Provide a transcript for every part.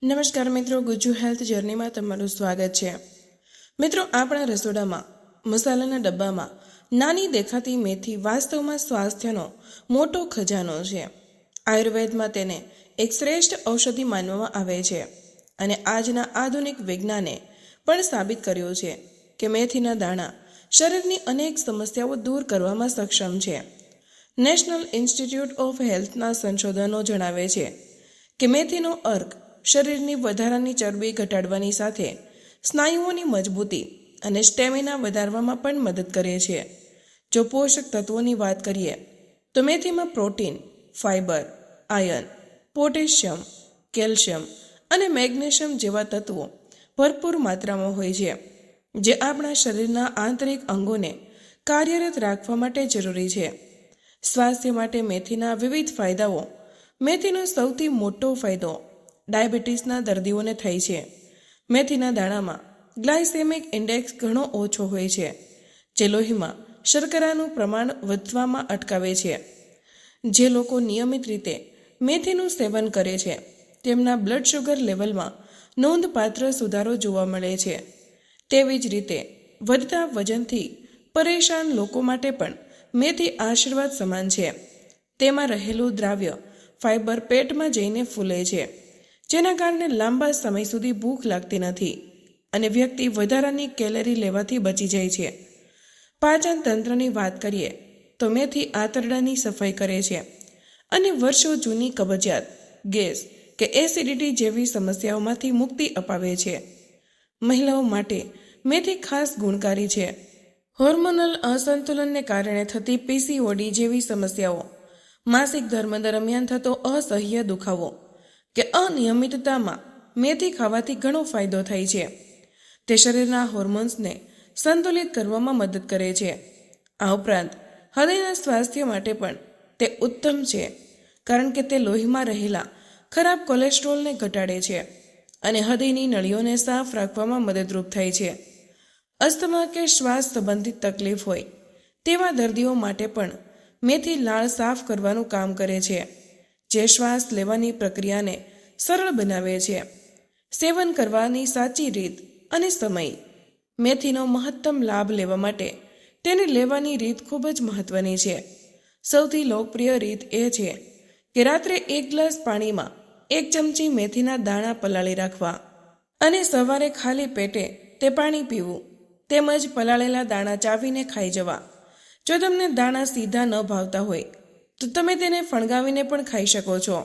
નમસ્કાર મિત્રો, ગુજ્જુ હેલ્થ જર્નીમાં તમારું સ્વાગત છે। મિત્રો, આપણા રસોડામાં મસાલાના ડબ્બામાં નાની દેખાતી મેથી વાસ્તવમાં સ્વાસ્થ્યનો મોટો ખજાનો છે। આયુર્વેદમાં તેને એક શ્રેષ્ઠ ઔષધિ માનવામાં આવે છે અને આજના આધુનિક વિજ્ઞાને પણ સાબિત કર્યું છે કે મેથીના દાણા શરીરની અનેક સમસ્યાઓ દૂર કરવામાં સક્ષમ છે। નેશનલ ઇન્સ્ટિટ્યૂટ ઓફ હેલ્થના સંશોધનો જણાવે છે કે મેથીનો અર્ક શરીરની વધારાની ચરબી ઘટાડવાની સાથે સ્નાયુઓની મજબૂતી અને સ્ટેમિના વધારવામાં પણ મદદ કરે છે। જો પોષક તત્વોની વાત કરીએ તો મેથીમાં protein, fibre, iron, potassium, calcium અને મેગ્નેશિયમ જેવા તત્વો ભરપૂર માત્રામાં હોય છે, જે આપણા શરીરના આંતરિક અંગોને કાર્યરત રાખવા માટે જરૂરી છે। સ્વાસ્થ્ય માટે મેથીના વિવિધ ફાયદાઓ। મેથીનો સૌથી મોટો ફાયદો ડાયાબિટીસના દર્દીઓને થાય છે। મેથીના દાણામાં ગ્લાયસેમિક ઇન્ડેક્સ ઘણો ઓછો હોય છે, જે લોહીમાં શર્કરાનું પ્રમાણ વધવામાં અટકાવે છે। જે લોકો નિયમિત રીતે મેથીનું સેવન કરે છે તેમના બ્લડ શુગર લેવલમાં નોંધપાત્ર સુધારો જોવા મળે છે। તેવી જ રીતે વધતા વજનથી પરેશાન લોકો માટે પણ મેથી આશીર્વાદ સમાન છે। તેમાં રહેલું દ્રાવ્ય ફાઇબર પેટમાં જઈને ફૂલે છે, જેના કારણે લાંબા સમય સુધી ભૂખ લાગતી નથી અને વ્યક્તિ વધારાની કેલરી લેવાથી બચી જાય છે। પાચન તંત્રની વાત કરીએ તો મેથી આંતરડાની સફાઈ કરે છે અને વર્ષો જૂની કબજિયાત, ગેસ કે એસિડિટી જેવી સમસ્યાઓમાંથી મુક્તિ અપાવે છે। મહિલાઓ માટે મેથી ખાસ ગુણકારી છે। હોર્મોનલ અસંતુલનને કારણે થતી પીસીઓડી જેવી સમસ્યાઓ, માસિક ધર્મ દરમિયાન થતો અસહ્ય દુખાવો કે અનિયમિતતામાં મેથી ખાવાથી ઘણો ફાયદો થાય છે। તે શરીરના હોર્મોન્સને સંતુલિત કરવામાં મદદ કરે છે। આ ઉપરાંત હૃદયના સ્વાસ્થ્ય માટે પણ તે ઉત્તમ છે, કારણ કે તે લોહીમાં રહેલા ખરાબ કોલેસ્ટ્રોલને ઘટાડે છે અને હૃદયની નળીઓને સાફ રાખવામાં મદદરૂપ થાય છે। અસ્થમા કે શ્વાસ સંબંધિત તકલીફ હોય તેવા દર્દીઓ માટે પણ મેથી લાળ સાફ કરવાનું કામ કરે છે, જે શ્વાસ લેવાની પ્રક્રિયાને સરળ બનાવે છે। સેવન કરવાની સાચી રીત અને સમય। મેથીનો મહત્તમ લાભ લેવા માટે તેને લેવાની રીત ખૂબ જ મહત્વની છે। સૌથી લોકપ્રિય રીત એ છે કે રાત્રે 1 ગ્લાસ પાણીમાં 1 ચમચી મેથીના દાણા પલાળી રાખવા અને સવારે ખાલી પેટે તે પાણી પીવું, તેમજ પલાળેલા દાણા ચાવીને ખાઈ જવા। જો તમને દાણા સીધા ન ભાવતા હોય તો તમે તેને ફણગાવીને પણ ખાઈ શકો છો।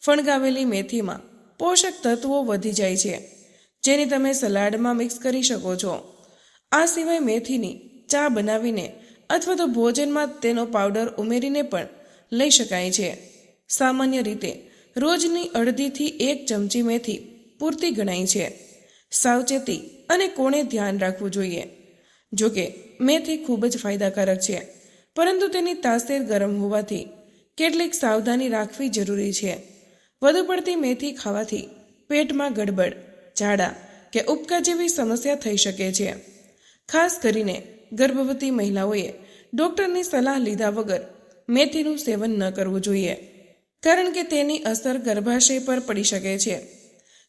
ફણગાવેલી મેથીમાં પોષક તત્વો વધી જાય છે, જેને તમે સલાડમાં મિક્સ કરી શકો છો। આ સિવાય મેથીની ચા બનાવીને અથવા તો ભોજનમાં તેનો પાવડર ઉમેરીને પણ લઈ શકાય છે। સામાન્ય રીતે રોજની અડધીથી 1 ચમચી મેથી પૂરતી ગણાય છે। સાવચેતી અને કોણે ધ્યાન રાખવું જોઈએ? જોકે મેથી ખૂબ જ ફાયદાકારક છે, પરંતુ તેની તાસીર ગરમ હોવાથી કેટલીક સાવધાની રાખવી જરૂરી છે। વધુ પડતી મેથી ખાવાથી પેટમાં ગડબડ, ઝાડા કે ઉબકા જેવી સમસ્યા થઈ શકે છે। ખાસ કરીને ગર્ભવતી મહિલાઓએ ડૉક્ટરની સલાહ લીધા વગર મેથીનું સેવન ન કરવું જોઈએ, કારણ કે તેની અસર ગર્ભાશય પર પડી શકે છે।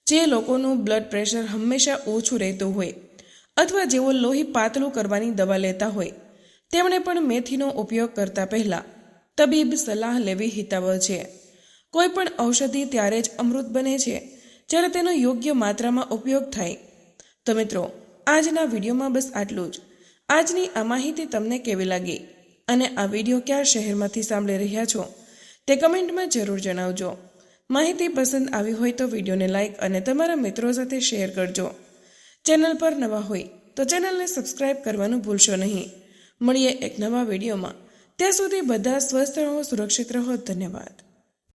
જે લોકોનું બ્લડ પ્રેશર હંમેશા ઓછું રહેતું હોય અથવા જેઓ લોહી પાતળું કરવાની દવા લેતા હોય તેમણે પણ મેથીનો ઉપયોગ કરતા પહેલાં તબીબ સલાહ લેવી હિતાવહ છે। કોઈ પણ ઔષધિ ત્યારે જ અમૃત બને છે જ્યારે તેનો યોગ્ય માત્રામાં ઉપયોગ થાય। તો મિત્રો, આજના વિડીયોમાં બસ આટલું જ। આજની આ માહિતી તમને કેવી લાગી અને આ વિડીયો કયા શહેરમાંથી સાંભળી રહ્યા છો તે કમેન્ટમાં જરૂર જણાવજો। માહિતી પસંદ આવી હોય તો વિડીયોને લાઇક અને તમારા મિત્રો સાથે શેર કરજો। ચેનલ પર નવા હોય તો ચેનલને સબસ્ક્રાઇબ કરવાનું ભૂલશો નહીં। મળીએ એક નવા વિડીયોમાં। ત્યાં સુધી બધા સ્વસ્થ રહો, સુરક્ષિત રહો। ધન્યવાદ।